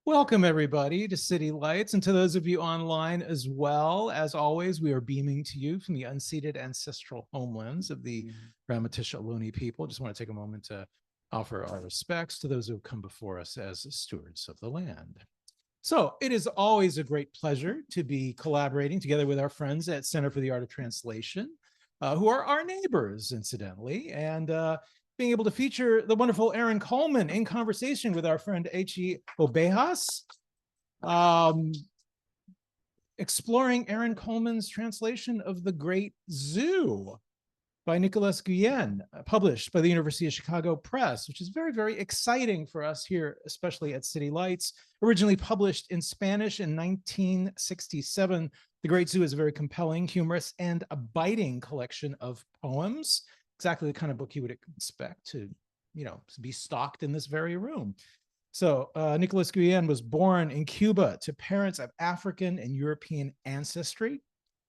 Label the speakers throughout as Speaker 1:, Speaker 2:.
Speaker 1: Welcome, everybody, to City Lights, and to those of you online as well. As always, we are beaming to you from the unceded ancestral homelands of the Ramaytush Ohlone people. Just want to take a moment to offer our respects to those who have come before us as stewards of the land. So it is always a great pleasure to be collaborating together with our friends at Center for the Art of Translation, who are our neighbors, incidentally, and being able to feature the wonderful Aaron Coleman in conversation with our friend Achy Obejas, exploring Aaron Coleman's translation of The Great Zoo by Nicolás Guillén, published by the University of Chicago Press, which is very, very exciting for us here, especially at City Lights. Originally published in Spanish in 1967, The Great Zoo is a very compelling, humorous, and a biting collection of poems. Exactly the kind of book you would expect to, be stocked in this very room. So Nicolás Guillén was born in Cuba to parents of African and European ancestry.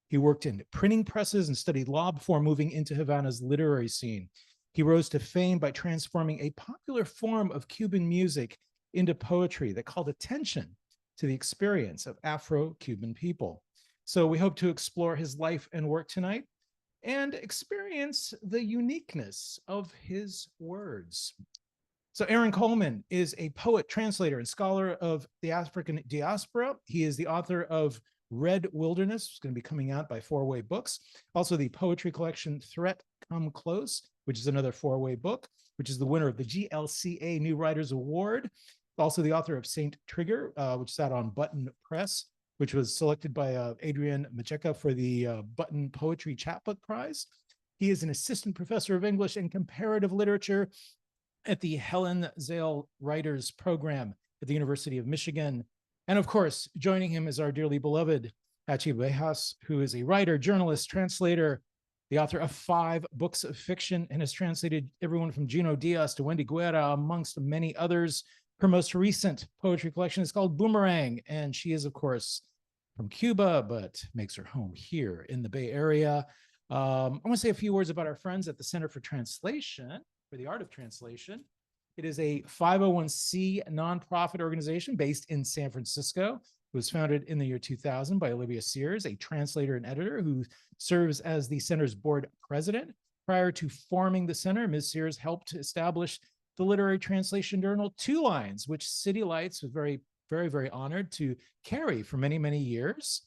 Speaker 1: He worked in printing presses and studied law before moving into Havana's literary scene. He rose to fame by transforming a popular form of Cuban music into poetry that called attention to the experience of Afro-Cuban people. So we hope to explore his life and work tonight and experience the uniqueness of his words. So Aaron Coleman is a poet, translator, and scholar of the African Diaspora. He is the author of Red Wilderness, which is going to be coming out by Four-Way Books. Also the poetry collection Threat Come Close, which is another Four-Way book, which is the winner of the GLCA New Writers Award. Also the author of Saint Trigger, which sat on Button Press, which was selected by Adrian Matejka for the Button Poetry Chapbook Prize. He is an assistant professor of English and comparative literature at the Helen Zell Writers Program at the University of Michigan. And of course, joining him is our dearly beloved Achy Obejas, who is a writer, journalist, translator, the author of 5 books of fiction, and has translated everyone from Gino Diaz to Wendy Guerra, amongst many others. Her most recent poetry collection is called Boomerang, and she is, of course, from Cuba, but makes her home here in the Bay Area. I want to say a few words about our friends at the Center for Translation, for the Art of Translation. It is a 501c nonprofit organization based in San Francisco. It was founded in the year 2000 by Olivia Sears, a translator and editor who serves as the center's board president. Prior to forming the center, Ms. Sears helped establish the literary translation journal Two Lines, which City Lights was very, very honored to carry for many, many years.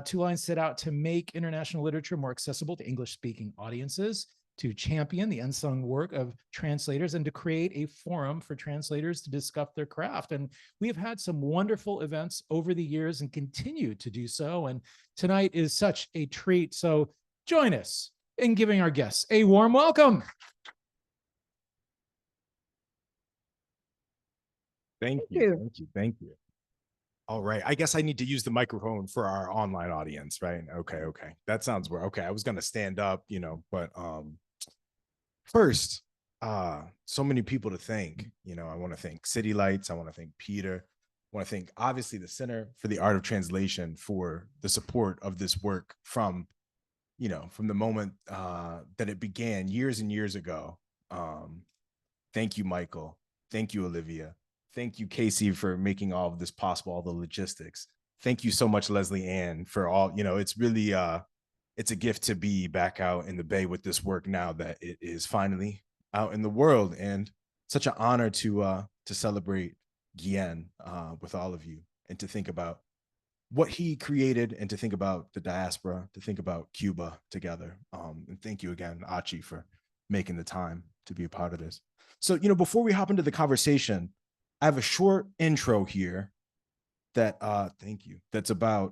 Speaker 1: Two Lines set out to make international literature more accessible to English-speaking audiences, to champion the unsung work of translators, and to create a forum for translators to discuss their craft. And we have had some wonderful events over the years and continue to do so. And tonight is such a treat. So join us in giving our guests a warm welcome.
Speaker 2: Thank you. All right. I guess I need to use the microphone for our online audience, right? Okay. That sounds weird. Okay. I was going to stand up, but first, so many people to thank. I want to thank City Lights. I want to thank Peter. I want to thank, obviously, the Center for the Art of Translation for the support of this work from the moment that it began years and years ago. Thank you, Michael. Thank you, Olivia. Thank you, Casey, for making all of this possible, all the logistics. Thank you so much, Leslie Ann, for all, it's really, it's a gift to be back out in the Bay with this work now that it is finally out in the world. And such an honor to celebrate Guillén with all of you and to think about what he created and to think about the diaspora, to think about Cuba together. And thank you again, Achy, for making the time to be a part of this. So, before we hop into the conversation, I have a short intro here that, thank you, that's it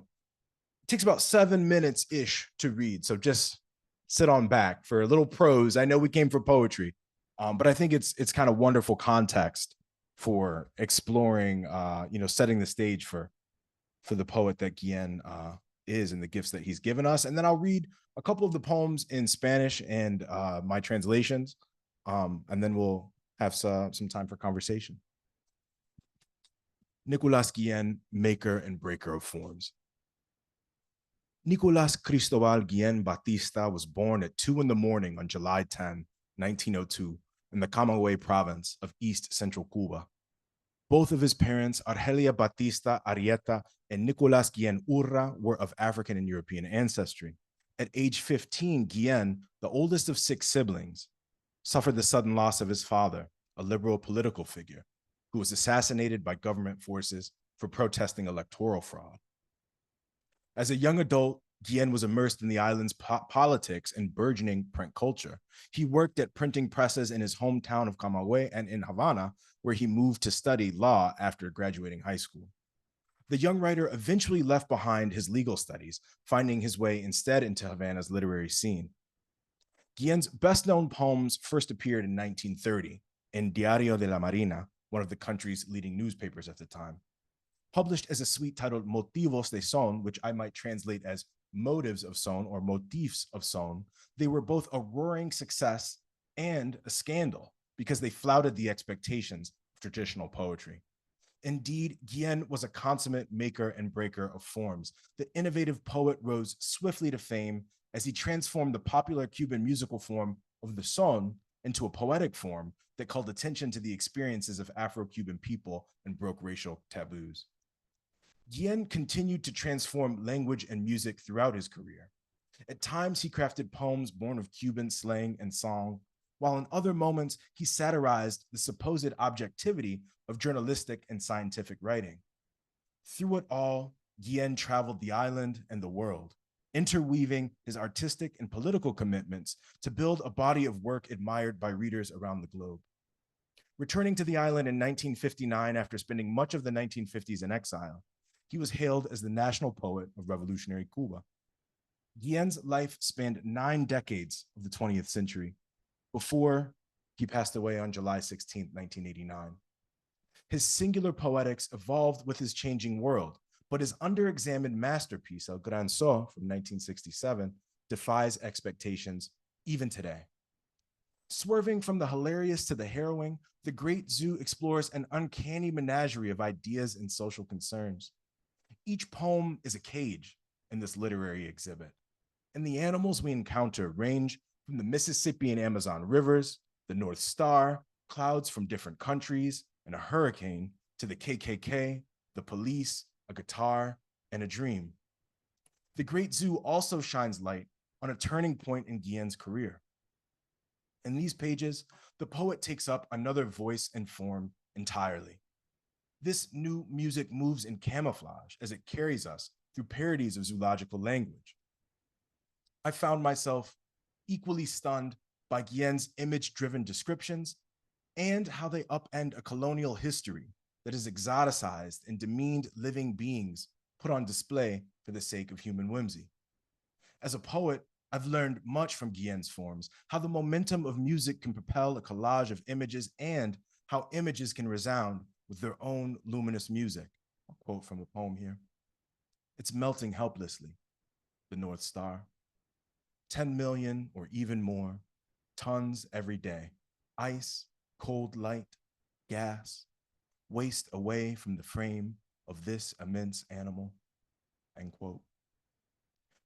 Speaker 2: takes about 7 minutes-ish to read. So just sit on back for a little prose. I know we came for poetry, but I think it's kind of wonderful context for exploring, setting the stage for the poet that Guillén is and the gifts that he's given us. And then I'll read a couple of the poems in Spanish and my translations, and then we'll have some time for conversation. Nicolás Guillén, maker and breaker of forms. Nicolás Cristobal Guillén Batista was born at 2 a.m. on July 10, 1902, in the Camagüey province of East Central Cuba. Both of his parents, Argelia Batista Arrieta and Nicolás Guillén Urra, were of African and European ancestry. At age 15, Guillén, the oldest of 6 siblings, suffered the sudden loss of his father, a liberal political figure, who was assassinated by government forces for protesting electoral fraud. As a young adult, Guillén was immersed in the island's politics and burgeoning print culture. He worked at printing presses in his hometown of Camagüey and in Havana, where he moved to study law after graduating high school. The young writer eventually left behind his legal studies, finding his way instead into Havana's literary scene. Guillén's best-known poems first appeared in 1930 in Diario de la Marina, one of the country's leading newspapers at the time. Published as a suite titled Motivos de Son, which I might translate as Motives of Son or Motifs of Son, they were both a roaring success and a scandal because they flouted the expectations of traditional poetry. Indeed, Guillén was a consummate maker and breaker of forms. The innovative poet rose swiftly to fame as he transformed the popular Cuban musical form of the son into a poetic form that called attention to the experiences of Afro-Cuban people and broke racial taboos. Guillén continued to transform language and music throughout his career. At times, he crafted poems born of Cuban slang and song, while in other moments, he satirized the supposed objectivity of journalistic and scientific writing. Through it all, Guillén traveled the island and the world, interweaving his artistic and political commitments to build a body of work admired by readers around the globe. Returning to the island in 1959 after spending much of the 1950s in exile, he was hailed as the national poet of revolutionary Cuba. Guillén's life spanned 9 decades of the 20th century before he passed away on July 16, 1989. His singular poetics evolved with his changing world, but his under-examined masterpiece, El Gran So, from 1967, defies expectations even today. Swerving from the hilarious to the harrowing, The Great Zoo explores an uncanny menagerie of ideas and social concerns. Each poem is a cage in this literary exhibit, and the animals we encounter range from the Mississippi and Amazon rivers, the North Star, clouds from different countries, and a hurricane, to the KKK, the police, a guitar, and a dream. The Great Zoo also shines light on a turning point in Guillén's career. In these pages, the poet takes up another voice and form entirely. This new music moves in camouflage as it carries us through parodies of zoological language. I found myself equally stunned by Guillén's image-driven descriptions and how they upend a colonial history that is exoticized and demeaned living beings put on display for the sake of human whimsy. As a poet, I've learned much from Guillén's forms, how the momentum of music can propel a collage of images and how images can resound with their own luminous music. I'll quote from a poem here. It's melting helplessly, the North Star. 10 million or even more tons every day. Ice, cold light, gas, waste away from the frame of this immense animal, end quote.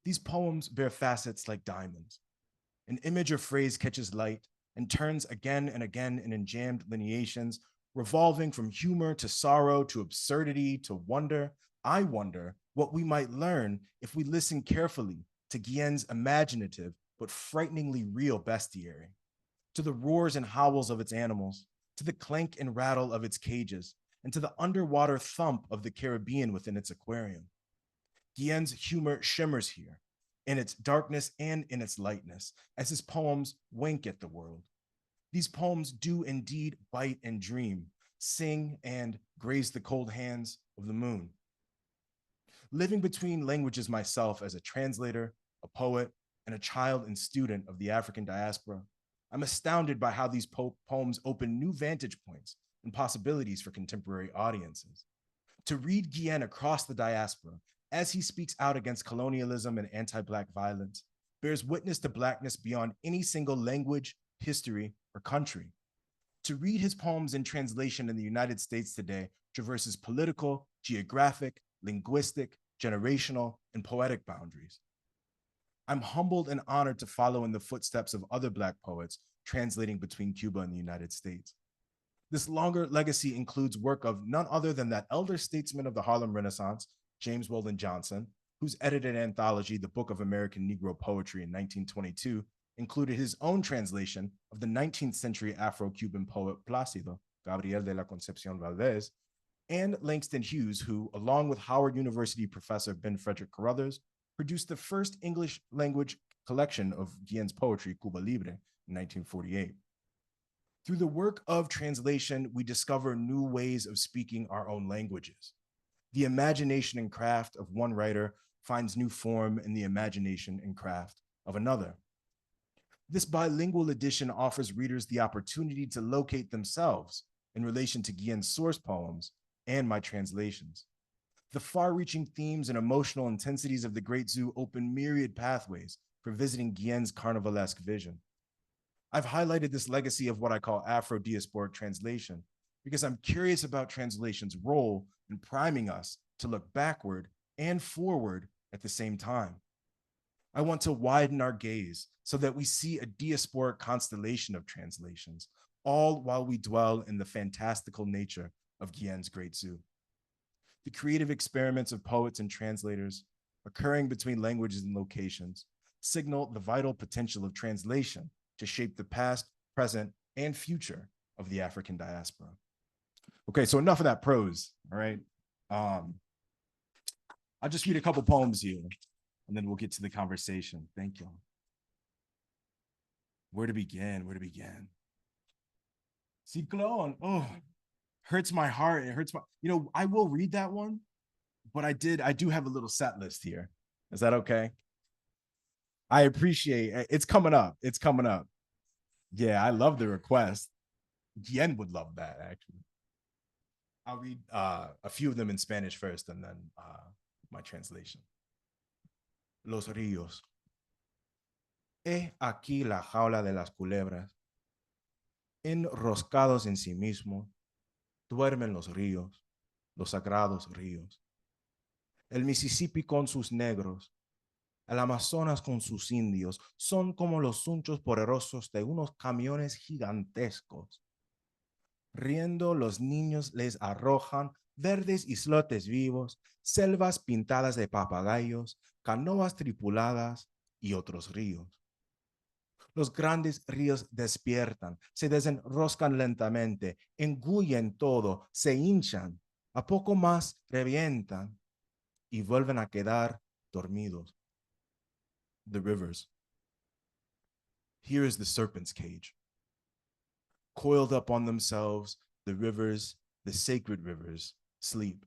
Speaker 2: These poems bear facets like diamonds. An image or phrase catches light and turns again and again in enjambed lineations, revolving from humor to sorrow to absurdity to wonder. I wonder what we might learn if we listen carefully to Guillén's imaginative but frighteningly real bestiary, to the roars and howls of its animals, to the clank and rattle of its cages, and to the underwater thump of the Caribbean within its aquarium. Guillén's humor shimmers here, in its darkness and in its lightness, as his poems wink at the world. These poems do indeed bite and dream, sing and graze the cold hands of the moon. Living between languages myself as a translator, a poet, and a child and student of the African diaspora, I'm astounded by how these poems open new vantage points and possibilities for contemporary audiences. To read Guillén across the diaspora as he speaks out against colonialism and anti-Black violence bears witness to Blackness beyond any single language, history, or country. To read his poems in translation in the United States today traverses political, geographic, linguistic, generational, and poetic boundaries. I'm humbled and honored to follow in the footsteps of other Black poets translating between Cuba and the United States. This longer legacy includes work of none other than that elder statesman of the Harlem Renaissance, James Weldon Johnson, whose edited anthology, The Book of American Negro Poetry in 1922, included his own translation of the 19th century Afro-Cuban poet Plácido, Gabriel de la Concepción Valdez, and Langston Hughes, who, along with Howard University professor Ben Frederick Carruthers, produced the first English language collection of Guillén's poetry, Cuba Libre, in 1948. Through the work of translation, we discover new ways of speaking our own languages. The imagination and craft of one writer finds new form in the imagination and craft of another. This bilingual edition offers readers the opportunity to locate themselves in relation to Guillén's source poems and my translations. The far-reaching themes and emotional intensities of The Great Zoo open myriad pathways for visiting Guillén's carnivalesque vision. I've highlighted this legacy of what I call Afro-Diasporic translation because I'm curious about translation's role in priming us to look backward and forward at the same time. I want to widen our gaze so that we see a diasporic constellation of translations, all while we dwell in the fantastical nature of Guillén's Great Zoo. The creative experiments of poets and translators occurring between languages and locations signal the vital potential of translation to shape the past, present, and future of the African diaspora. Okay, so enough of that prose, all right? I'll just read a couple poems here, and then we'll get to the conversation. Thank you. Where to begin? Where to begin? Ciclón, oh, hurts my heart. It hurts my, I will read that one, but I do have a little set list here. Is that okay? I appreciate it's coming up. It's coming up. Yeah, I love the request. Guillén would love that, actually. I'll read a few of them in Spanish first and then my translation. Los ríos. He aquí la jaula de las culebras. Enroscados en sí mismos, duermen los ríos, los sagrados ríos. El Mississippi con sus negros, el Amazonas con sus indios, son como los sunchos poderosos de unos camiones gigantescos. Riendo, los niños les arrojan verdes islotes vivos, selvas pintadas de papagayos, canoas tripuladas y otros ríos. Los grandes ríos despiertan, se desenroscan lentamente, engullen todo, se hinchan, a poco más revientan y vuelven a quedar dormidos. The rivers. Here is the serpent's cage. Coiled up on themselves, the rivers, the sacred rivers, sleep.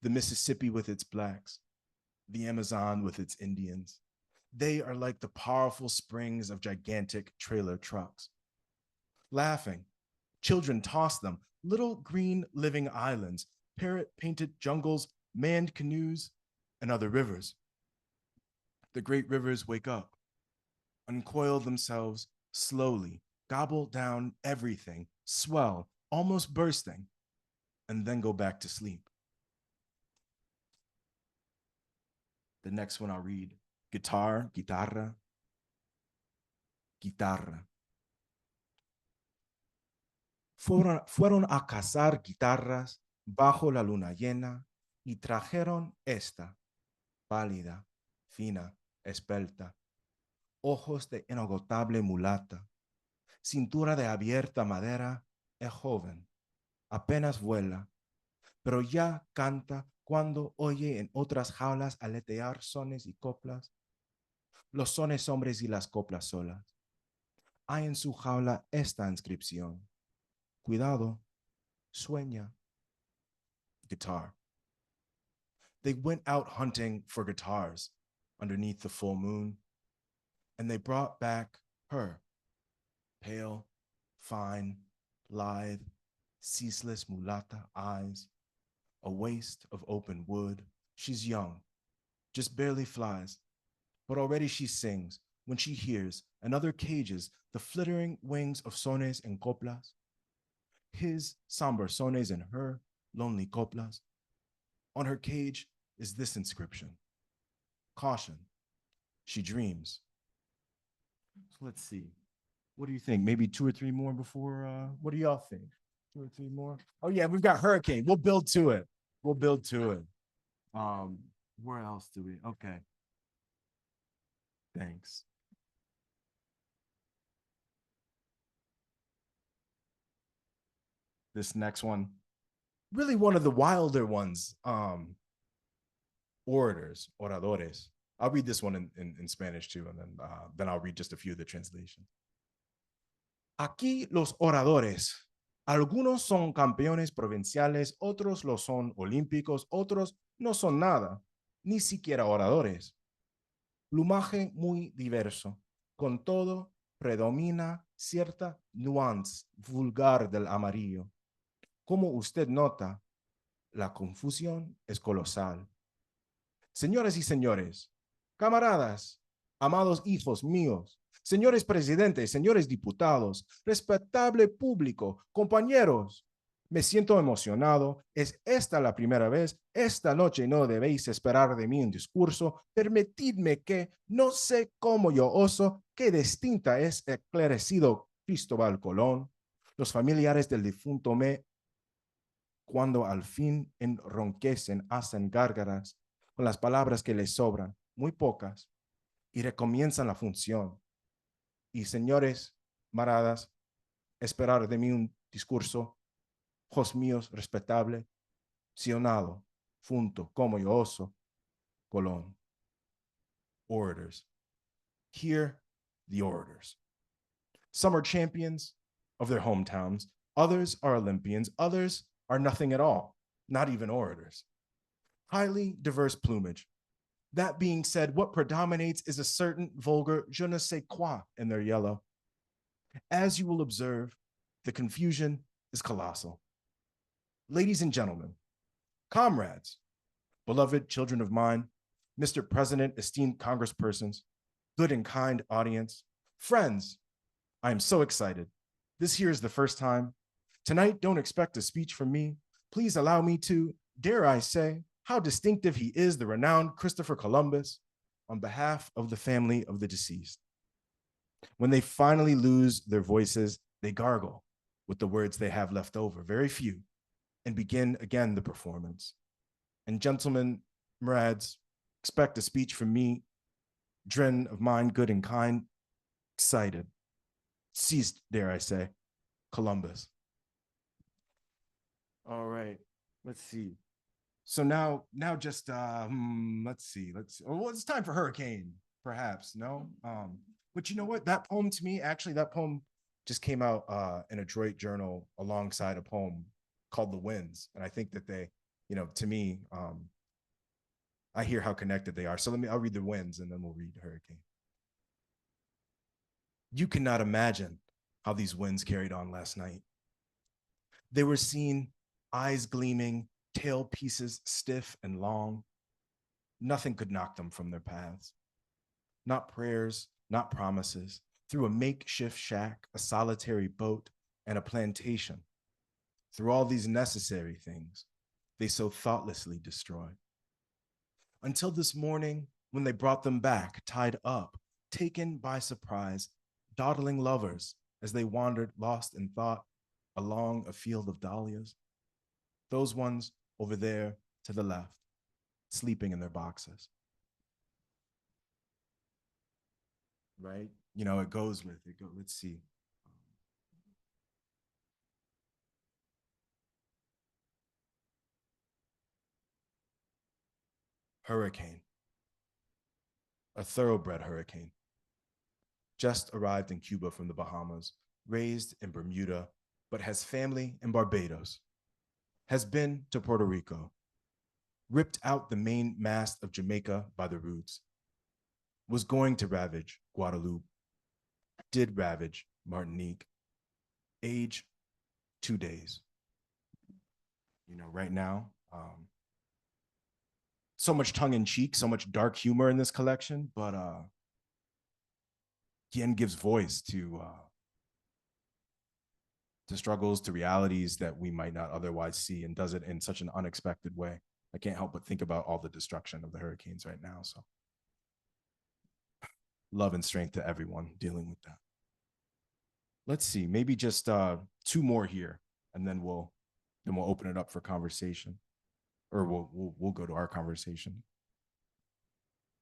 Speaker 2: The Mississippi with its blacks, the Amazon with its Indians. They are like the powerful springs of gigantic trailer trucks. Laughing, children toss them, little green living islands, parrot-painted jungles, manned canoes, and other rivers. The great rivers wake up, uncoil themselves slowly, gobble down everything, swell, almost bursting, and then go back to sleep. The next one I'll read, guitar, guitarra, guitarra. Fueron a cazar guitarras bajo la luna llena y trajeron esta, pálida, fina, esbelta, ojos de inagotable mulata, cintura de abierta madera, es joven, apenas vuela, pero ya canta cuando oye en otras jaulas aletear sones y coplas, los sones hombres y las coplas solas. Hay en su jaula esta inscripción: cuidado, sueña. Guitar. They went out hunting for guitars underneath the full moon, and they brought back her, pale, fine, lithe, ceaseless mulata eyes, a waist of open wood. She's young, just barely flies, but already she sings when she hears in other cages the flittering wings of sones and coplas, his somber sones and her lonely coplas. On her cage is this inscription: caution, she dreams. So let's see. What do you think? Maybe 2 or 3 more before, what do y'all think? 2 or 3 more? Oh yeah, we've got hurricane. We'll build to it. We'll build to it. Where else do we? Okay. Thanks. This next one, really one of the wilder ones, orators, oradores. I'll read this one in Spanish too, and then I'll read just a few of the translations. Aquí los oradores. Algunos son campeones provinciales, otros lo son olímpicos, otros no son nada, ni siquiera oradores. Plumaje muy diverso. Con todo, predomina cierta nuance vulgar del amarillo. Como usted nota, la confusión es colosal. Señoras y señores, camaradas, amados hijos míos, señores presidentes, señores diputados, respetable público, compañeros, me siento emocionado. Es esta la primera vez. Esta noche no debéis esperar de mí un discurso. Permitidme que, no sé cómo yo oso, qué distinta es esclarecido Cristóbal Colón. Los familiares del difunto cuando al fin enronquecen, hacen gárgaras con las palabras que les sobran, muy pocas, y recomienzan la función. Y señores, maradas, esperar de mí un discurso, hijos míos, respetable, sionado, funto, como yo oso, Colón. Orators. Hear the orators. Some are champions of their hometowns. Others are Olympians. Others are nothing at all, not even orators. Highly diverse plumage. That being said, what predominates is a certain vulgar je ne sais quoi in their yellow. As you will observe, the confusion is colossal. Ladies and gentlemen, comrades, beloved children of mine, Mr. President, esteemed congresspersons, good and kind audience, friends, I am so excited. This here is the first time. Tonight, don't expect a speech from me. Please allow me to, dare I say, how distinctive he is, the renowned Christopher Columbus, on behalf of the family of the deceased. When they finally lose their voices, they gargle with the words they have left over, very few, and begin again the performance. And gentlemen, marads, expect a speech from me, dren of mine, good and kind, excited, ceased, dare I say, Columbus. All right, let's see. So now just let's see. Well, it's time for hurricane, perhaps. No, but you know what? That poem to me, actually, that poem just came out in a Detroit journal alongside a poem called "The Winds," and I think that they, to me, I hear how connected they are. So I'll read "The Winds" and then we'll read "Hurricane." You cannot imagine how these winds carried on last night. They were seen, eyes gleaming, tail pieces stiff and long. Nothing could knock them from their paths. Not prayers, not promises, through a makeshift shack, a solitary boat, and a plantation. Through all these necessary things, they so thoughtlessly destroyed. Until this morning, when they brought them back, tied up, taken by surprise, dawdling lovers as they wandered lost in thought along a field of dahlias. Those ones over there to the left, sleeping in their boxes. Right? It goes with it. Let's see. Hurricane. A thoroughbred hurricane. Just arrived in Cuba from the Bahamas, raised in Bermuda, but has family in Barbados. Has been to Puerto Rico, ripped out the main mast of Jamaica by the roots, was going to ravage Guadeloupe, did ravage Martinique, age 2 days. Right now, so much tongue in cheek, so much dark humor in this collection, but Guillén gives voice to struggles, to realities that we might not otherwise see, and does it in such an unexpected way. I can't help but think about all the destruction of the hurricanes right now. So love and strength to everyone dealing with that. let's see, maybe just two more here, and then we'll open it up for conversation, or we'll go to our conversation.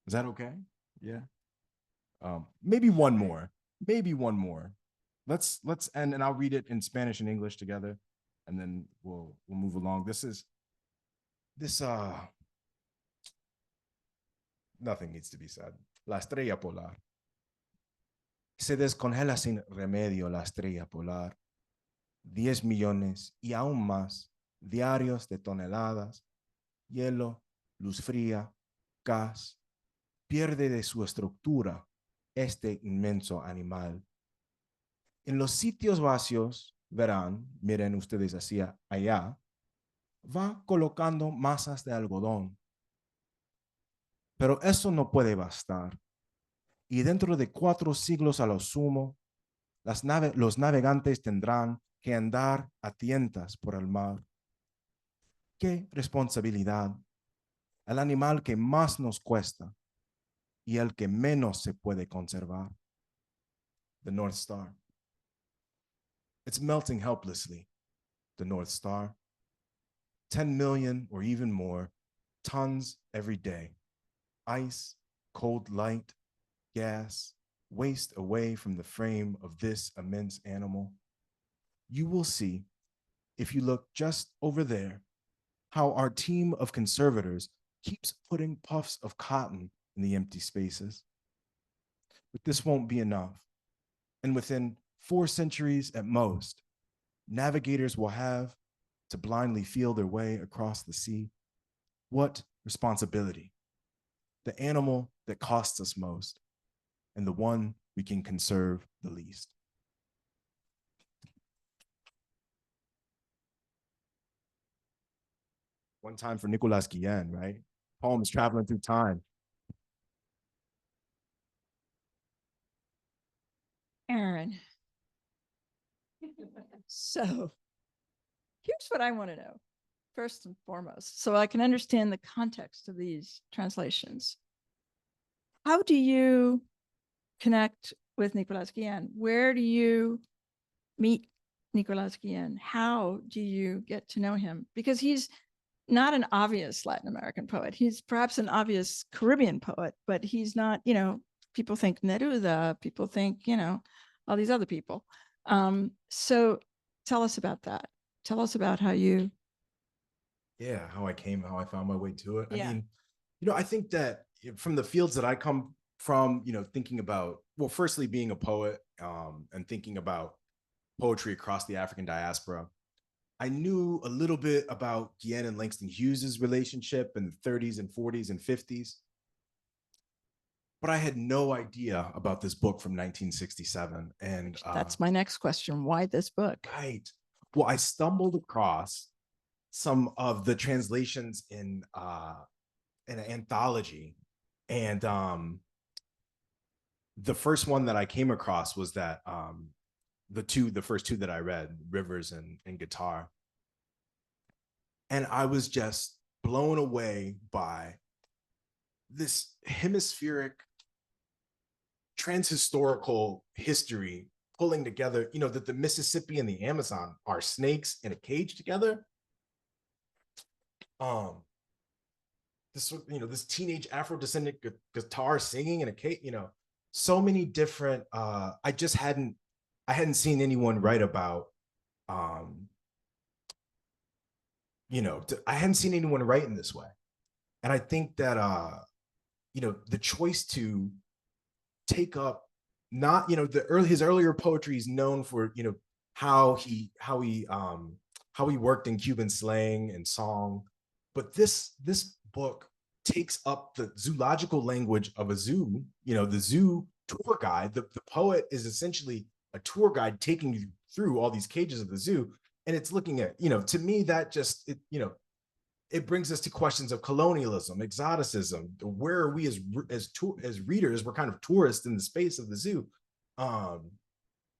Speaker 2: Is that okay? Yeah. Maybe one more. Maybe one more. Let's end, and I'll read it in Spanish and English together, and then we'll move along. Nothing needs to be said. La estrella polar. Se descongela sin remedio la estrella polar. 10 millones y aún más diarios de toneladas, hielo, luz fría, gas, pierde de su estructura este inmenso animal. En los sitios vacíos, verán, miren ustedes hacia allá, va colocando masas de algodón. Pero eso no puede bastar. Y dentro de 4 siglos a lo sumo, los navegantes tendrán que andar a tientas por el mar. ¡Qué responsabilidad! El animal que más nos cuesta y el que menos se puede conservar. The North Star. It's melting helplessly, the North Star. 10 million or even more tons every day. Ice, cold light, gas, waste away from the frame of this immense animal. You will see, if you look just over there, how our team of conservators keeps putting puffs of cotton in the empty spaces. But this won't be enough. And within 4 centuries at most, navigators will have to blindly feel their way across the sea. What responsibility? The animal that costs us most, and the one we can conserve the least. One time for Nicolás Guillén, right? Poems traveling through time.
Speaker 3: Aaron. So here's what I want to know, first and foremost, so I can understand the context of these translations. How do you connect with Nicolás Guillén? Where do you meet Nicolás Guillén? How do you get to know him? Because he's not an obvious Latin American poet. He's perhaps an obvious Caribbean poet, but he's not, people think Neruda, people think, all these other people. So tell us about that. Tell us about how you.
Speaker 2: Yeah, how I found my way to it.
Speaker 3: Yeah.
Speaker 2: I mean, I think that from the fields that I come from, thinking about, well, firstly, being a poet and thinking about poetry across the African diaspora, I knew a little bit about Guillén and Langston Hughes's relationship in the 30s and 40s and 50s. But I had no idea about this book from 1967. And
Speaker 3: that's my next question. Why this book?
Speaker 2: Right. Well, I stumbled across some of the translations in an anthology. And the first one that I came across was that the first two that I read, Rivers and Guitar. And I was just blown away by this hemispheric transhistorical history pulling together, that the Mississippi and the Amazon are snakes in a cage together. This teenage Afro-descendant guitar singing in a cage, so many different, I hadn't seen anyone write about, I hadn't seen anyone write in this way. And I think that, the choice to take up not, his earlier poetry is known for, how he worked in Cuban slang and song. But this book takes up the zoological language of a zoo, the zoo tour guide. The poet is essentially a tour guide taking you through all these cages of the zoo. And it's looking at, to me, that just, it brings us to questions of colonialism, exoticism. Where are we as readers? We're kind of tourists in the space of the zoo.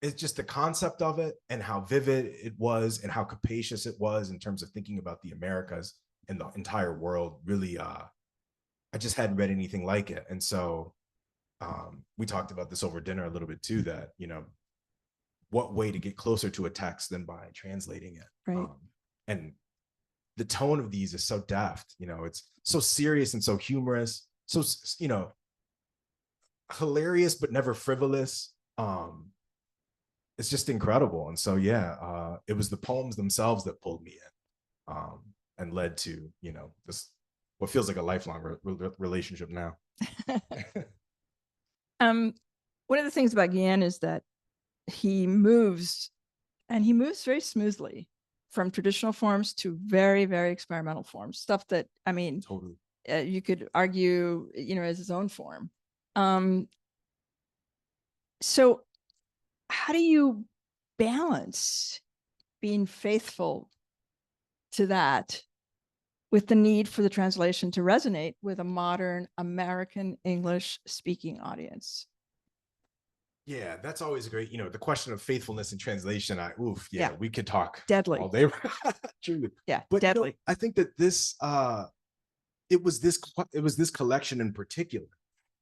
Speaker 2: It's just the concept of it and how vivid it was and how capacious it was in terms of thinking about the Americas and the entire world. Really, I just hadn't read anything like it. And so we talked about this over dinner a little bit too, that, what way to get closer to a text than by translating it.
Speaker 3: Right.
Speaker 2: And the tone of these is so deft, you know, it's so serious and so humorous, so, you know, hilarious, but never frivolous. It's just incredible. And so, yeah, it was the poems themselves that pulled me in, and led to, you know, this, what feels like a lifelong relationship now.
Speaker 3: One of the things about Guillén is that he moves very smoothly from traditional forms to very, very experimental forms, stuff that, I mean,
Speaker 2: Totally.
Speaker 3: You could argue, you know, as his own form. So how do you balance being faithful to that with the need for the translation to resonate with a modern American English speaking audience?
Speaker 2: Yeah, that's always great. You know, the question of faithfulness in translation,
Speaker 3: Yeah.
Speaker 2: we could talk
Speaker 3: Deadly.
Speaker 2: all day. Truly.
Speaker 3: Yeah,
Speaker 2: But
Speaker 3: deadly.
Speaker 2: you know, I think that this, it was this collection in particular,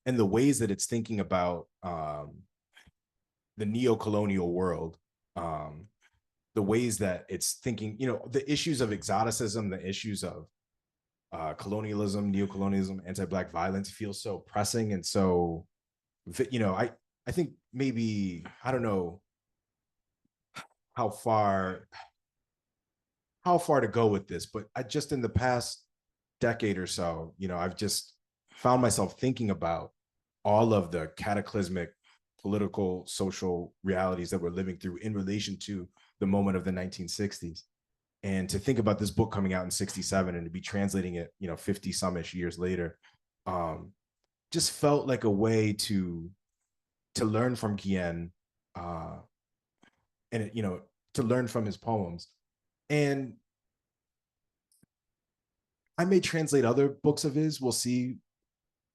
Speaker 2: and the ways that it's thinking about the neo-colonial world, the ways that it's thinking, you know, the issues of exoticism, the issues of colonialism, neo-colonialism, anti-Black violence feel so pressing. And so, you know, I think maybe, I don't know how far to go with this, but I just, in the past decade or so, you know, I've just found myself thinking about all of the cataclysmic political, social realities that we're living through in relation to the moment of the 1960s. And to think about this book coming out in 67 and to be translating it, you know, 50 some-ish years later, just felt like a way to learn from Guillén, and, you know, to learn from his poems. And I may translate other books of his, we'll see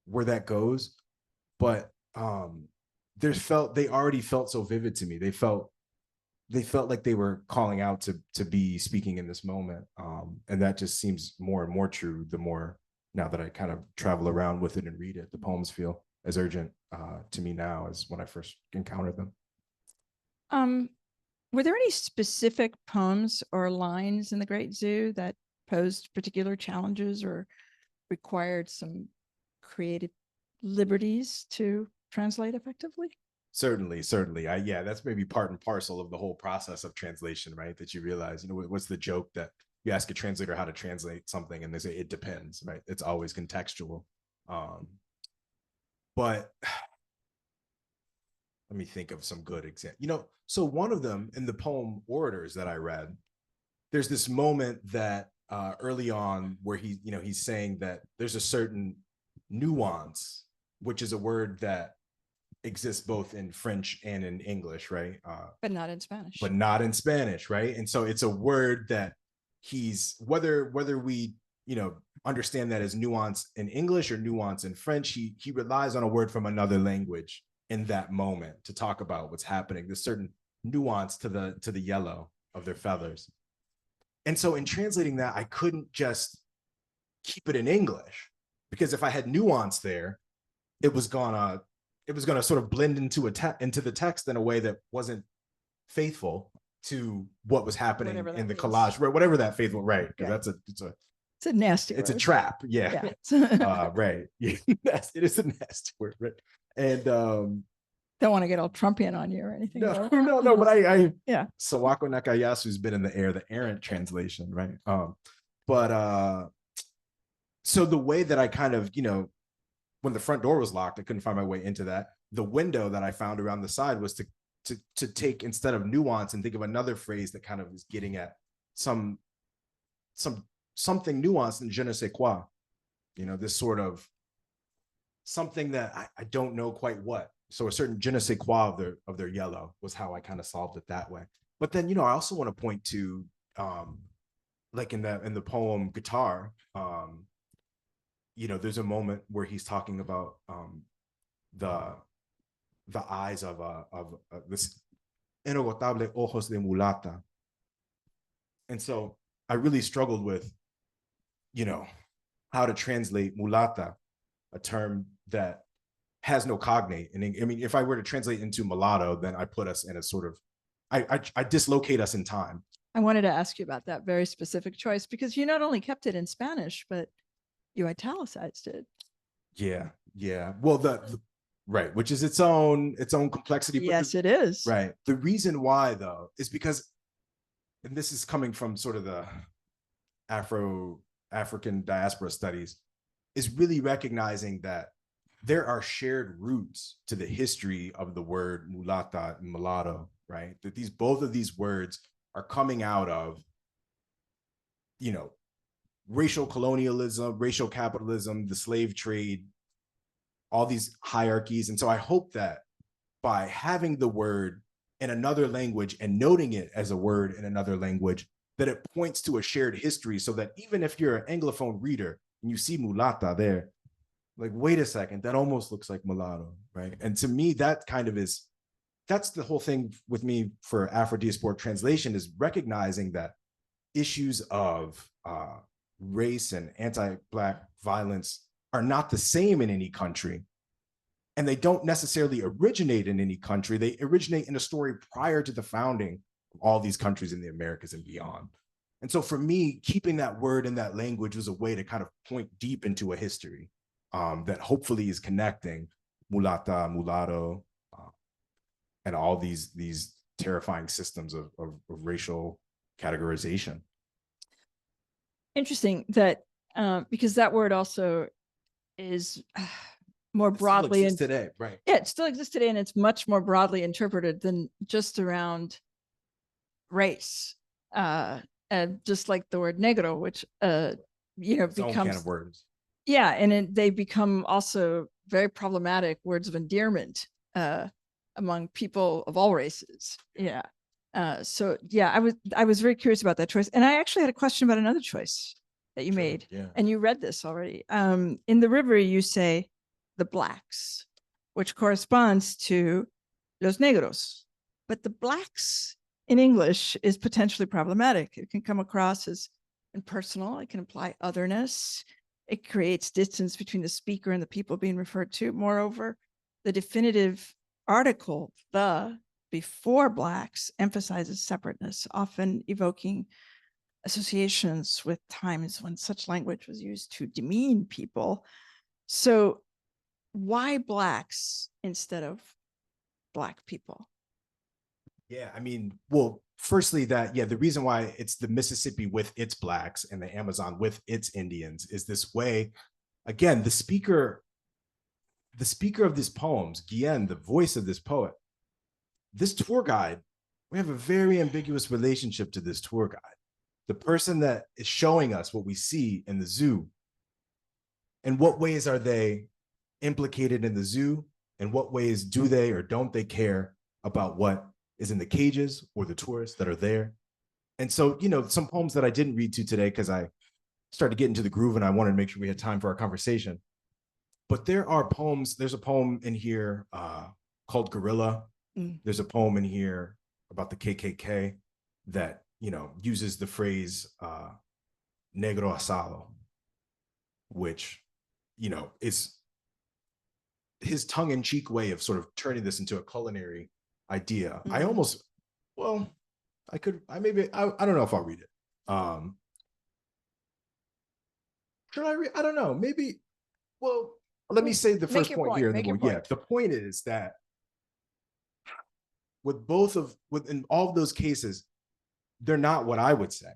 Speaker 2: where that goes. But they already felt so vivid to me. They felt like they were calling out to be speaking in this moment. And that just seems more and more true the more, now that I kind of travel around with it and read it. The poems feel as urgent to me now as when I first encountered them.
Speaker 3: Were there any specific poems or lines in The Great Zoo that posed particular challenges or required some creative liberties to translate effectively?
Speaker 2: Certainly. Yeah, that's maybe part and parcel of the whole process of translation, right? That you realize, you know, what's the joke that you ask a translator how to translate something and they say it depends, right? It's always contextual. But let me think of some good examples. You know, so one of them in the poem Orators that I read, there's this moment that early on where he's saying that there's a certain nuance, which is a word that exists both in French and in English, right?
Speaker 3: But not in Spanish.
Speaker 2: But not in Spanish, right? And so it's a word that whether we, you know, understand that as nuance in English or nuance in French, he relies on a word from another language in that moment to talk about what's happening. There's certain nuance to the yellow of their feathers. And so in translating that, I couldn't just keep it in English, because if I had nuance there, it was gonna sort of blend into the text in a way that wasn't faithful to what was happening in the collage, right? Whatever that faithful, right? Because
Speaker 3: it's a nasty word.
Speaker 2: It's a trap, yeah. Right. Yeah. It is a nasty word, right? And
Speaker 3: don't want to get all Trumpian on you or anything.
Speaker 2: No, but I
Speaker 3: yeah.
Speaker 2: Sawako Nakayasu's been in the air, the errant translation, right? But so the way that I kind of, you know, when the front door was locked, I couldn't find my way into that. The window that I found around the side was to take, instead of nuance, and think of another phrase that kind of is getting at something nuanced in je ne sais quoi, you know, this sort of something that I don't know quite what. So a certain je ne sais quoi of their yellow was how I kind of solved it that way. But then, you know, I also want to point to like in the poem Guitar, you know, there's a moment where he's talking about the eyes of this inagotable ojos de mulata. And so I really struggled with, you know, how to translate mulata, a term that has no cognate. And I mean, if I were to translate into mulatto, then I put us in a sort of I dislocate us in time.
Speaker 3: I wanted to ask you about that very specific choice, because you not only kept it in Spanish, but you italicized it.
Speaker 2: Yeah, yeah. Well, right, which is its own complexity.
Speaker 3: Yes, it is.
Speaker 2: Right. The reason why, though, is because, and this is coming from sort of the African diaspora studies, is really recognizing that there are shared roots to the history of the word mulata and mulatto, right? That both of these words are coming out of, racial colonialism, racial capitalism, the slave trade, all these hierarchies. And so I hope that by having the word in another language and noting it as a word in another language, that it points to a shared history, so that even if you're an Anglophone reader and you see mulata there, like, wait a second, that almost looks like mulatto, right? And to me, that's the whole thing with me for Afro-Diaspora translation, is recognizing that issues of race and anti-Black violence are not the same in any country. And they don't necessarily originate in any country. They originate in a story prior to the founding of all these countries in the Americas and beyond. And so for me, keeping that word in that language was a way to kind of point deep into a history that hopefully is connecting mulata, mulatto, and all these terrifying systems of racial categorization.
Speaker 3: Interesting that because that word also is more broadly
Speaker 2: in today, right?
Speaker 3: Yeah, it still exists today, and it's much more broadly interpreted than just around race. Just like the word negro, which
Speaker 2: Its
Speaker 3: becomes
Speaker 2: own can of worms.
Speaker 3: Yeah, and they become also very problematic words of endearment among people of all races. Yeah. So yeah, I was very curious about that choice, and I actually had a question about another choice that you made.
Speaker 2: Yeah.
Speaker 3: And you read this already. In the river, you say the blacks, which corresponds to los negros, but the blacks in English is potentially problematic. It can come across as impersonal. It can imply otherness. It creates distance between the speaker and the people being referred to. Moreover, the definitive article, the, before blacks, emphasizes separateness, often evoking associations with times when such language was used to demean people. So why blacks instead of Black people?
Speaker 2: Yeah, I mean, well, firstly, the reason why it's the Mississippi with its blacks and the Amazon with its Indians is this way. Again, the speaker of these poems, Guillén, the voice of this poet, this tour guide, we have a very ambiguous relationship to this tour guide. The person that is showing us what we see in the zoo. In what ways are they implicated in the zoo? In what ways do they or don't they care about what is in the cages or the tourists that are there? And so, some poems that I didn't read to today because I started to get into the groove and I wanted to make sure we had time for our conversation. But there are poems. There's a poem in here called Gorilla. There's a poem in here about the KKK that, uses the phrase negro asado, which, is his tongue-in-cheek way of sort of turning this into a culinary idea. I don't know if I'll read it. Should I read? I don't know. Maybe. Well, let me say the first point here. The point is that in all of those cases, they're not what I would say,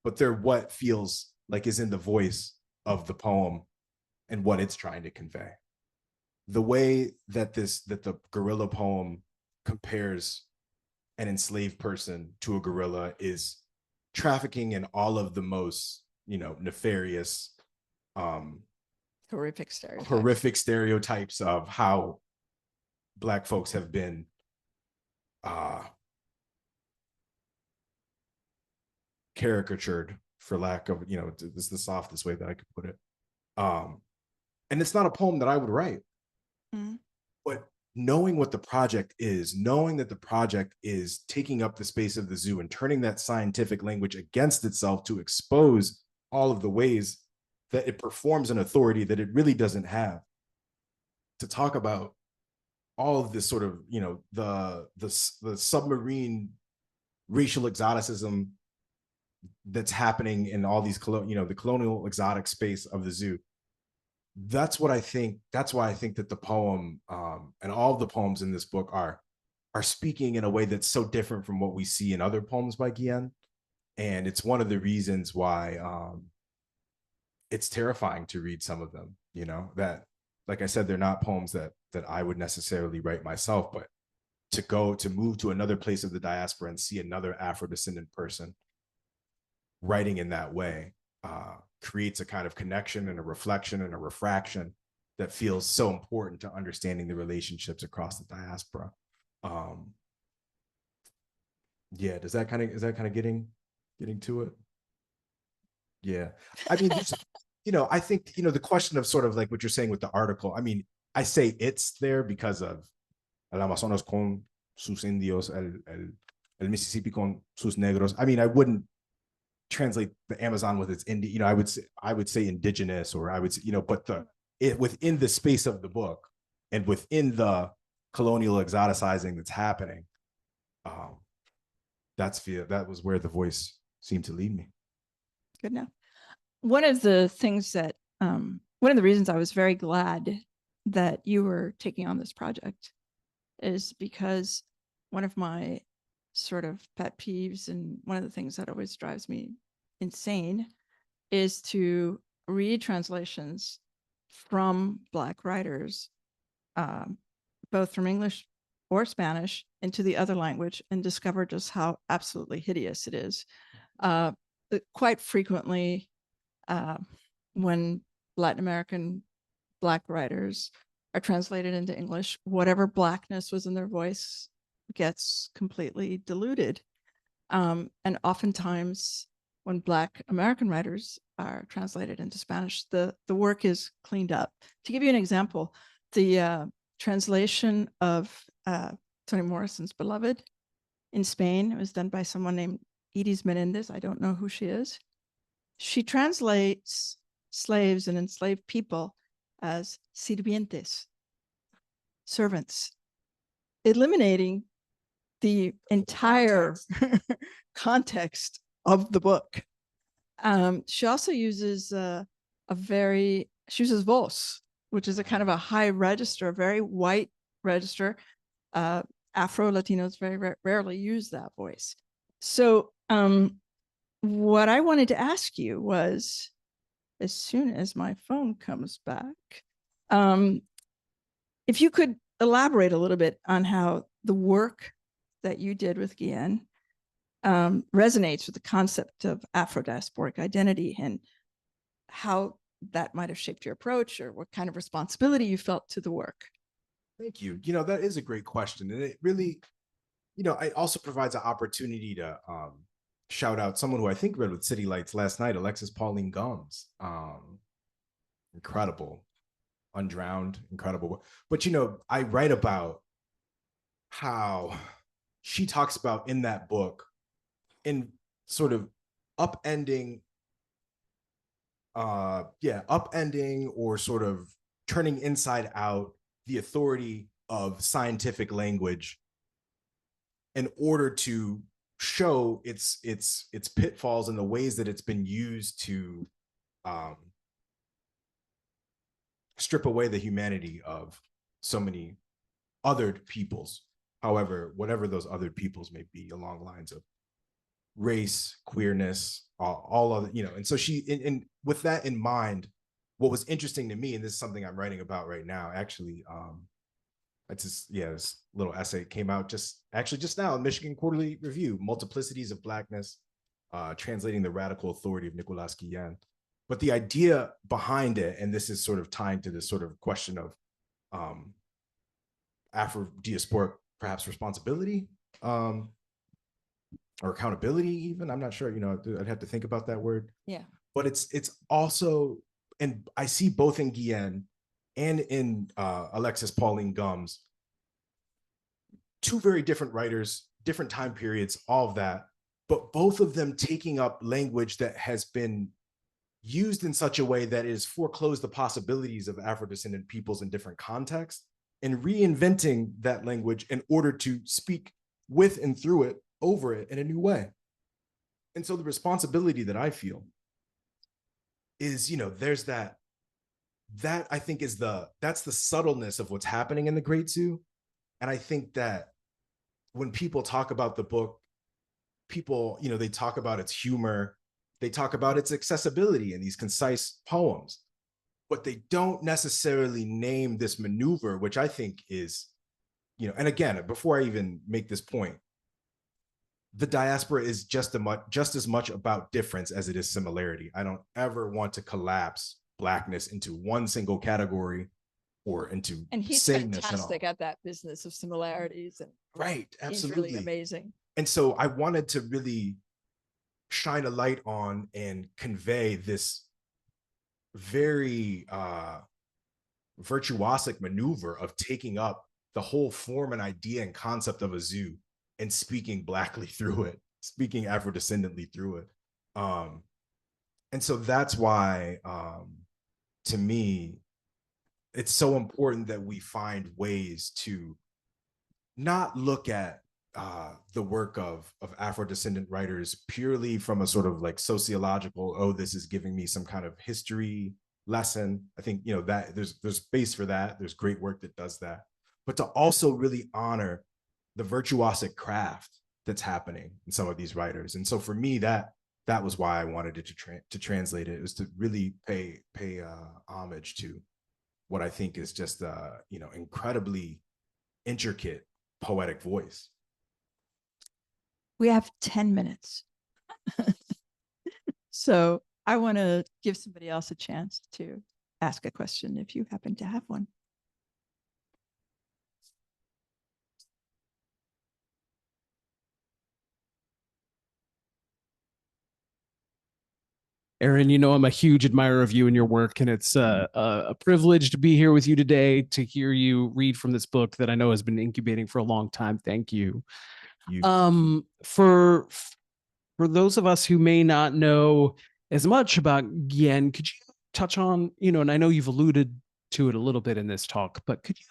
Speaker 2: but they're what feels like is in the voice of the poem and what it's trying to convey. The way that the gorilla poem compares an enslaved person to a gorilla is trafficking in all of the most, nefarious,
Speaker 3: horrific
Speaker 2: stereotypes of how Black folks have been caricatured, for lack of, this is the softest way that I could put it. And it's not a poem that I would write. But knowing what the project is, knowing that the project is taking up the space of the zoo and turning that scientific language against itself to expose all of the ways that it performs an authority that it really doesn't have, to talk about all of this sort of, you know, the submarine racial exoticism that's happening in all these, you know, the colonial exotic space of the zoo. That's what I think. That's why I think that the poem and all of the poems in this book are speaking in a way that's so different from what we see in other poems by Guillén. And it's one of the reasons why it's terrifying to read some of them, you know, that, like I said, they're not poems that I would necessarily write myself, but to move to another place of the diaspora and see another Afro-descendant person writing in that way creates a kind of connection and a reflection and a refraction that feels so important to understanding the relationships across the diaspora. Yeah, is that kind of getting to it? Yeah, I mean, you know, I think, you know, the question of sort of like what you're saying with the article, I mean, I say it's there because of el Amazonas con sus indios, el Mississippi con sus negros. I mean, I wouldn't translate the Amazon with its Indian, you know, I would say indigenous, or I would say, you know, but within the space of the book and within the colonial exoticizing that's happening, that was where the voice seemed to lead me.
Speaker 3: Good enough. One of the things that, one of the reasons I was very glad that you were taking on this project is because one of my sort of pet peeves, and one of the things that always drives me insane, is to read translations from Black writers, both from English or Spanish into the other language, and discover just how absolutely hideous it is. Quite frequently, when Latin American Black writers are translated into English, whatever Blackness was in their voice gets completely diluted. And oftentimes when Black American writers are translated into Spanish, the work is cleaned up. To give you an example, the translation of Toni Morrison's Beloved in Spain, it was done by someone named Edith Menendez. I don't know who she is. She translates slaves and enslaved people as sirvientes, servants, eliminating the entire context of the book. She also uses she uses voz, which is a kind of a high register, a very white register. Afro-Latinos very rarely use that voice. So what I wanted to ask you was, as soon as my phone comes back, if you could elaborate a little bit on how the work that you did with Guillén resonates with the concept of Afro-diasporic identity, and how that might have shaped your approach, or what kind of responsibility you felt to the work.
Speaker 2: Thank you. You know, that is a great question. And it really, you know, it also provides an opportunity to shout out someone who I think read with City Lights last night, Alexis Pauline Gumbs. Incredible. Undrowned, incredible. But, you know, I write about how she talks about in that book, in sort of upending or sort of turning inside out the authority of scientific language in order to show its pitfalls and the ways that it's been used to strip away the humanity of so many othered peoples. However, whatever those othered peoples may be, along lines of race, queerness, all other, you know. And so and with that in mind, what was interesting to me, and this is something I'm writing about right now, actually, this little essay came out just now in Michigan Quarterly Review, Multiplicities of Blackness, translating the radical authority of Nicolás Guillén. But the idea behind it, and this is sort of tying to this sort of question of Afro-diasporic perhaps responsibility, or accountability even, I'm not sure, you know, I'd have to think about that word.
Speaker 3: Yeah.
Speaker 2: But it's also, and I see both in Guillén and in Alexis Pauline Gumbs, two very different writers, different time periods, all of that, but both of them taking up language that has been used in such a way that it has foreclosed the possibilities of Afro-descendant peoples in different contexts, and reinventing that language in order to speak with and through it, over it in a new way. And so the responsibility that I feel is, there's that I think that's the subtleness of what's happening in the Great Zoo. And I think that when people talk about the book, people, they talk about its humor, they talk about its accessibility in these concise poems, but they don't necessarily name this maneuver, which I think is, and again, before I even make this point, the diaspora is just as much about difference as it is similarity. I don't ever want to collapse Blackness into one single category or into
Speaker 3: and he's
Speaker 2: sameness
Speaker 3: fantastic at that business of similarities, and
Speaker 2: right, absolutely,
Speaker 3: he's really amazing.
Speaker 2: And so I wanted to really shine a light on and convey this very virtuosic maneuver of taking up the whole form and idea and concept of a zoo and speaking Blackly through it, speaking Afro-descendantly through it. And so that's why, to me, it's so important that we find ways to not look at the work of Afro-descendant writers purely from a sort of like sociological, oh, this is giving me some kind of history lesson. I think, that there's space for that. There's great work that does that. But to also really honor the virtuosic craft that's happening in some of these writers. And so for me, that was why I wanted it to translate it. It was to really pay homage to what I think is just incredibly intricate poetic voice.
Speaker 3: We have 10 minutes. So I want to give somebody else a chance to ask a question if you happen to have one.
Speaker 4: Aaron, I'm a huge admirer of you and your work, and it's a privilege to be here with you today to hear you read from this book that I know has been incubating for a long time. Thank you. For those of us who may not know as much about Guillén, could you touch on, and I know you've alluded to it a little bit in this talk, but could you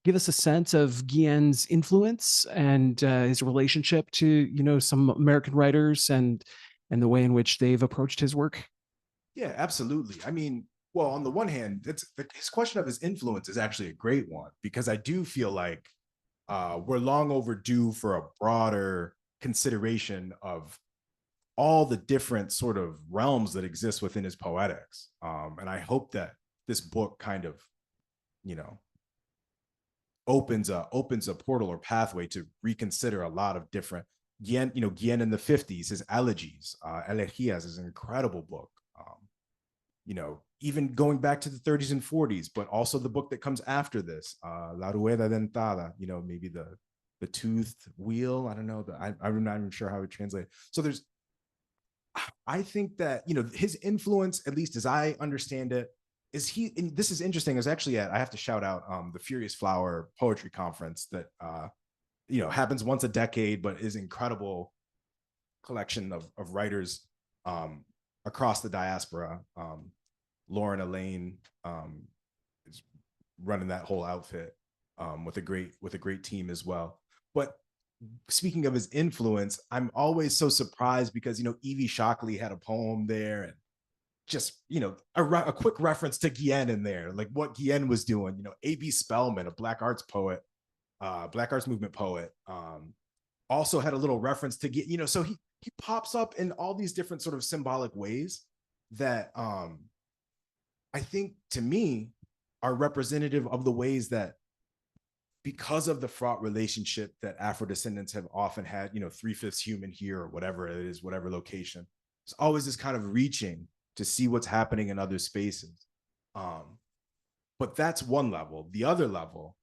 Speaker 4: give us a sense of Guillén's influence and his relationship to, some American writers and the way in which they've approached his work?
Speaker 2: Yeah, absolutely. I mean, well, on the one hand, his question of his influence is actually a great one, because I do feel like we're long overdue for a broader consideration of all the different sort of realms that exist within his poetics. And I hope that this book kind of, opens a portal or pathway to reconsider a lot of different Guillén in the 50s, his elegies, Elegías is an incredible book. Even going back to the 30s and 40s, but also the book that comes after this, La Rueda Dentada, maybe the toothed wheel. I don't know. I'm not even sure how it translates. So I think that, his influence, at least as I understand it, is and this is interesting, is actually I have to shout out the Furious Flower Poetry Conference that, happens once a decade, but is incredible collection of writers across the diaspora. Lauren Elaine is running that whole outfit with a great team as well. But speaking of his influence, I'm always so surprised because, Evie Shockley had a poem there, and just, a quick reference to Guillén in there, like what Guillén was doing. A.B. Spellman, a Black Arts poet, Black Arts Movement poet, also had a little reference to get, so he pops up in all these different sort of symbolic ways that I think, to me, are representative of the ways that, because of the fraught relationship that Afro-descendants have often had, 3/5 human here or whatever it is, whatever location, there's always this kind of reaching to see what's happening in other spaces. But that's one level. The other level,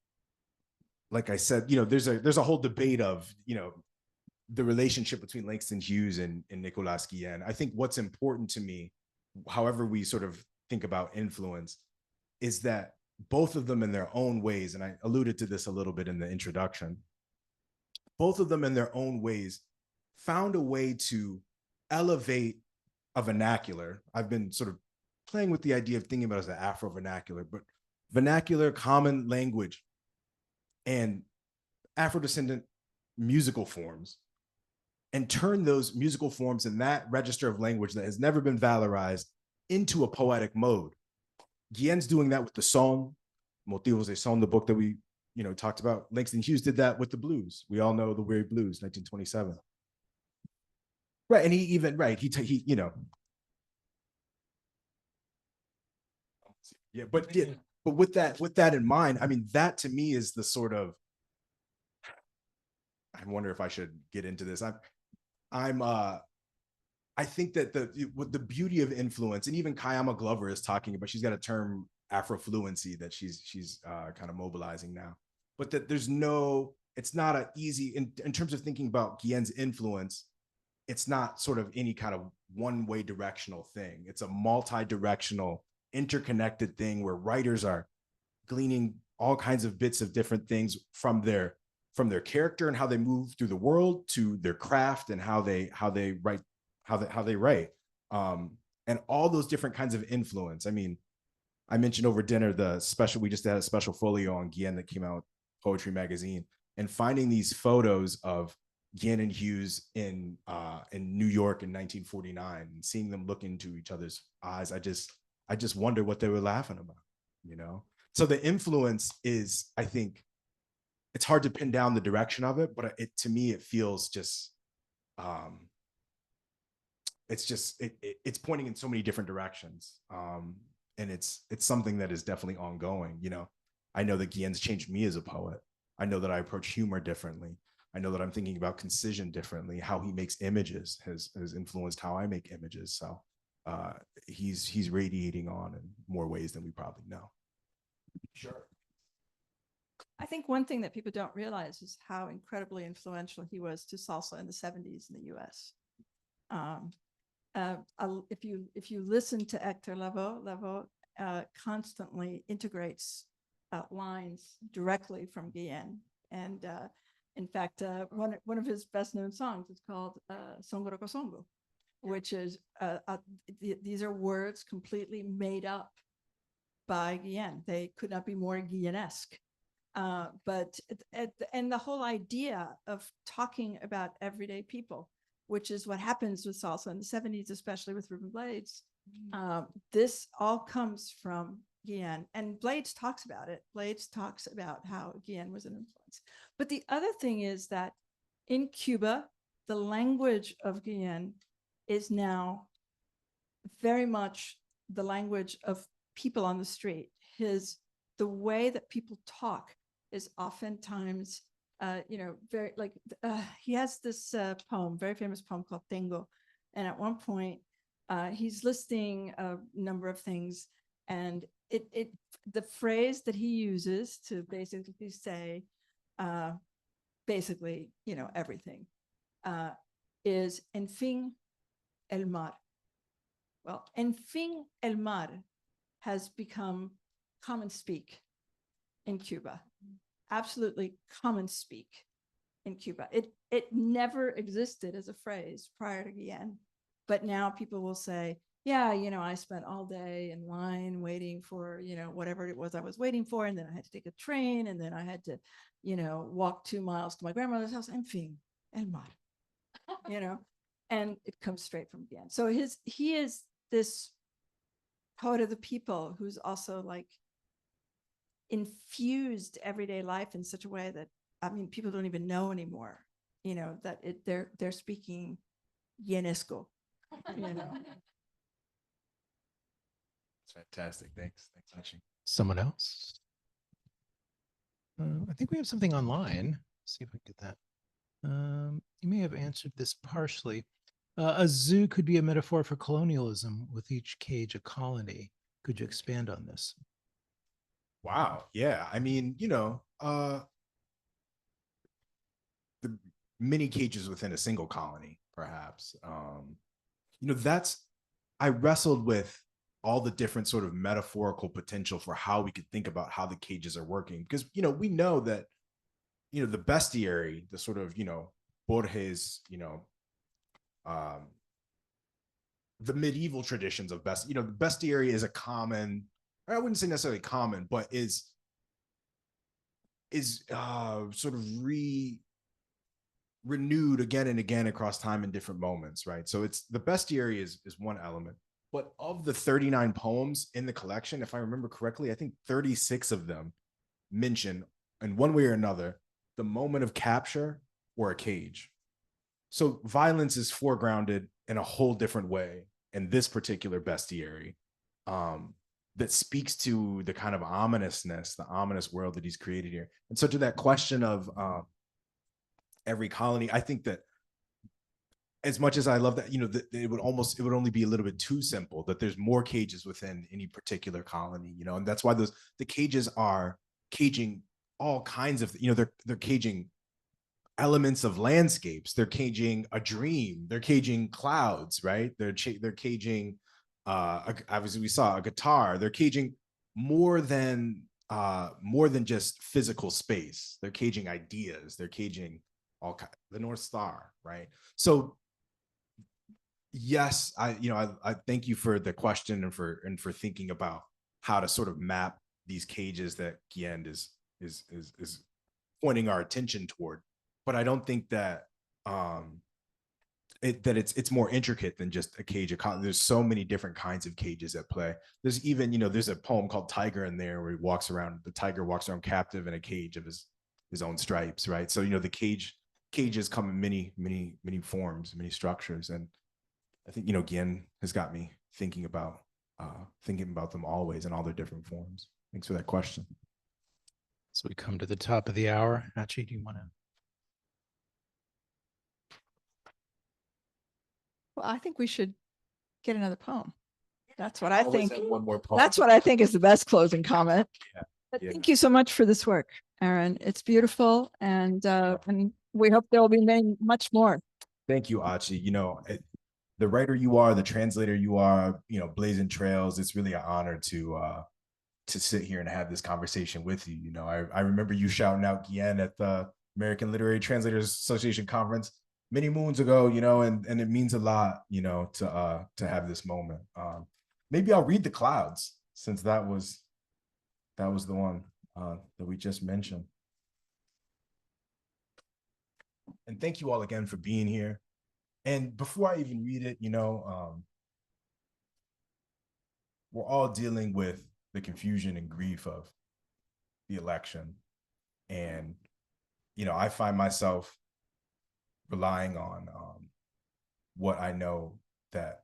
Speaker 2: like I said, there's a whole debate of, the relationship between Langston Hughes and Nicolás Guillén. I think what's important to me, however we sort of think about influence, is that both of them in their own ways, and I alluded to this a little bit in the introduction, both of them in their own ways found a way to elevate a vernacular. I've been sort of playing with the idea of thinking about it as an Afro vernacular, but vernacular, common language and Afro-descendant musical forms and turn those musical forms in that register of language that has never been valorized into a poetic mode. Guillén's doing that with the song, Motivos de Son, the book that we talked about. Langston Hughes did that with the blues. We all know the Weary Blues, 1927. Right, and he even, right, he yeah, but with that in mind, I mean, that to me is the sort of, I wonder if I should get into this. I think that the beauty of influence, and even Kayama Glover is talking about, she's got a term, Afrofluency, that she's kind of mobilizing now. But that it's not an easy, in terms of thinking about Guillén's influence, it's not sort of any kind of one-way directional thing. It's a multi-directional, interconnected thing where writers are gleaning all kinds of bits of different things from their character and how they move through the world, to their craft and how they write, how they write, and all those different kinds of influence. I mean, I mentioned over dinner we just had a special folio on Guillén that came out, Poetry Magazine, and finding these photos of Guillén and Hughes in New York in 1949, and seeing them look into each other's eyes, I just wonder what they were laughing about, So the influence is, I think, it's hard to pin down the direction of it, but to me, it feels just, it's pointing in so many different directions. And it's something that is definitely ongoing. I know that Guillén's changed me as a poet. I know that I approach humor differently. I know that I'm thinking about concision differently. How he makes images has influenced how I make images. So he's radiating on in more ways than we probably know. Sure.
Speaker 3: I think one thing that people don't realize is how incredibly influential he was to salsa in the 70s in the US. If you listen to Hector Lavoe constantly integrates lines directly from Guillén. And in fact, one of his best known songs is called Songoro Kosongo, which is, these are words completely made up by Guillén. They could not be more Guillén-esque. And the whole idea of talking about everyday people, which is what happens with salsa in the 70s, especially with Ruben Blades. This all comes from Guillén, and Blades talks about it. Blades talks about how Guillén was an influence. But the other thing is that in Cuba, the language of Guillén is now very much the language of people on the street. The way that people talk is oftentimes, very like, he has this poem, very famous poem called Tengo. And at one point, he's listing a number of things, and the phrase that he uses to basically say, everything, is en fin el mar. Well, en fin el mar has become common speak in Cuba. Absolutely common speak in Cuba. It never existed as a phrase prior to Guillén, but now people will say, yeah, I spent all day in line waiting for, whatever it was I was waiting for, and then I had to take a train, and then I had to, walk 2 miles to my grandmother's house. En fin, el mar, and it comes straight from Guillén. So he is this poet of the people who's also like infused everyday life in such a way that, I mean, people don't even know anymore, that they're speaking Guillenesco,
Speaker 2: That's fantastic. Thanks, Achy.
Speaker 1: Someone else? I think we have something online. Let's see if I can get that. You may have answered this partially. A zoo could be a metaphor for colonialism, with each cage a colony. Could you expand on this?
Speaker 2: Wow. Yeah. I mean, the many cages within a single colony, perhaps. I wrestled with all the different sort of metaphorical potential for how we could think about how the cages are working. Because, we know that, the bestiary, the sort of, Borges, the medieval traditions of the bestiary is a common, I wouldn't say necessarily common, but is is sort of renewed again and again across time in different moments, right? So it's the bestiary is one element, but of the 39 poems in the collection, if I remember correctly, I think 36 of them mention in one way or another the moment of capture or a cage. So violence is foregrounded in a whole different way in this particular bestiary, that speaks to the kind of ominousness, the ominous world that he's created here. And so to that question of every colony, I think that as much as I love that, it would only be a little bit too simple, that there's more cages within any particular colony, and that's why the cages are caging all kinds of, they're caging elements of landscapes, they're caging a dream, they're caging clouds, right? They're caging, obviously we saw a guitar, they're caging more than just physical space, they're caging ideas, they're caging the North Star, right? So yes, I thank you for the question and for thinking about how to sort of map these cages that Guillén is pointing our attention toward. But I don't think that it's more intricate than just a cage. There's so many different kinds of cages at play. There's even, there's a poem called Tiger in there where the tiger walks around captive in a cage of his own stripes, right? So, the cages come in many forms, many structures. And I think, Guillén has got me thinking about them always in all their different forms. Thanks for that question.
Speaker 1: So we come to the top of the hour. Achy, do you want to?
Speaker 3: Well, I think we should get another poem. That's what I think.
Speaker 2: One more poem.
Speaker 3: That's what I think is the best closing comment.
Speaker 2: Yeah.
Speaker 3: But
Speaker 2: Yeah.
Speaker 3: thank you so much for this work, Aaron. It's beautiful, and we hope there will be many, much more.
Speaker 2: Thank you, Achy. The writer you are, the translator you are, blazing trails. It's really an honor to sit here and have this conversation with you. I remember you shouting out Guillén at the American Literary Translators Association conference many moons ago, and it means a lot, to have this moment. Maybe I'll read The Clouds, since that was the one that we just mentioned. And thank you all again for being here. And before I even read it, we're all dealing with the confusion and grief of the election. And, I find myself relying on what I know that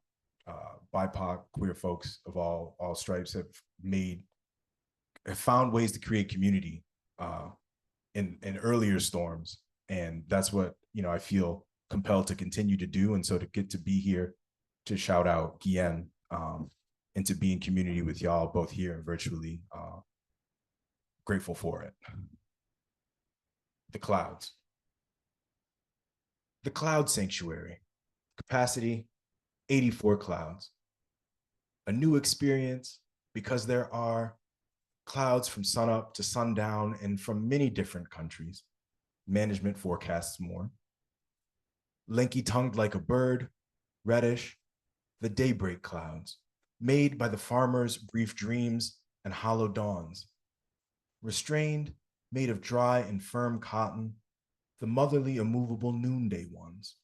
Speaker 2: BIPOC queer folks of all stripes have found ways to create community in earlier storms. And that's what, I feel compelled to continue to do. And so to get to be here to shout out Guillén and to be in community with y'all both here and virtually, grateful for it. The Clouds. The Cloud Sanctuary. Capacity, 84 clouds. A new experience because there are clouds from sunup to sundown and from many different countries. Management forecasts more. Lanky-tongued like a bird, reddish, the daybreak clouds, made by the farmer's brief dreams and hollow dawns. Restrained, made of dry and firm cotton, the motherly immovable noonday ones.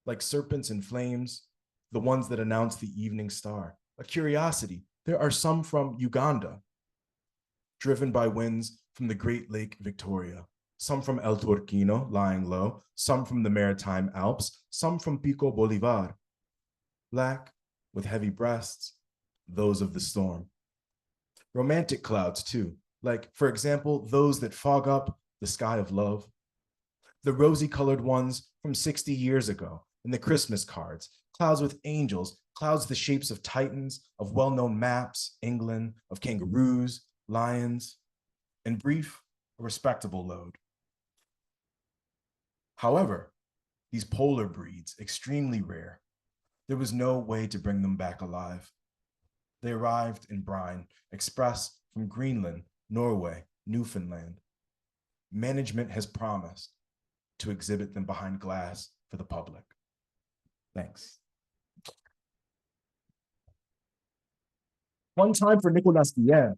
Speaker 2: Like serpents in flames, the ones that announce the evening star. A curiosity, there are some from Uganda, driven by winds from the Great Lake Victoria. Some from El Turquino, lying low, some from the Maritime Alps, some from Pico Bolivar. Black, with heavy breasts, those of the storm. Romantic clouds too, like, for example, those that fog up the sky of love. The rosy-colored ones from 60 years ago, in the Christmas cards, clouds with angels, clouds the shapes of titans, of well-known maps, England, of kangaroos, lions, and brief, a respectable load. However, these polar breeds, extremely rare, there was no way to bring them back alive. They arrived in brine, express from Greenland, Norway, Newfoundland. Management has promised to exhibit them behind glass for the public. Thanks. One time for Nicolás Guillén.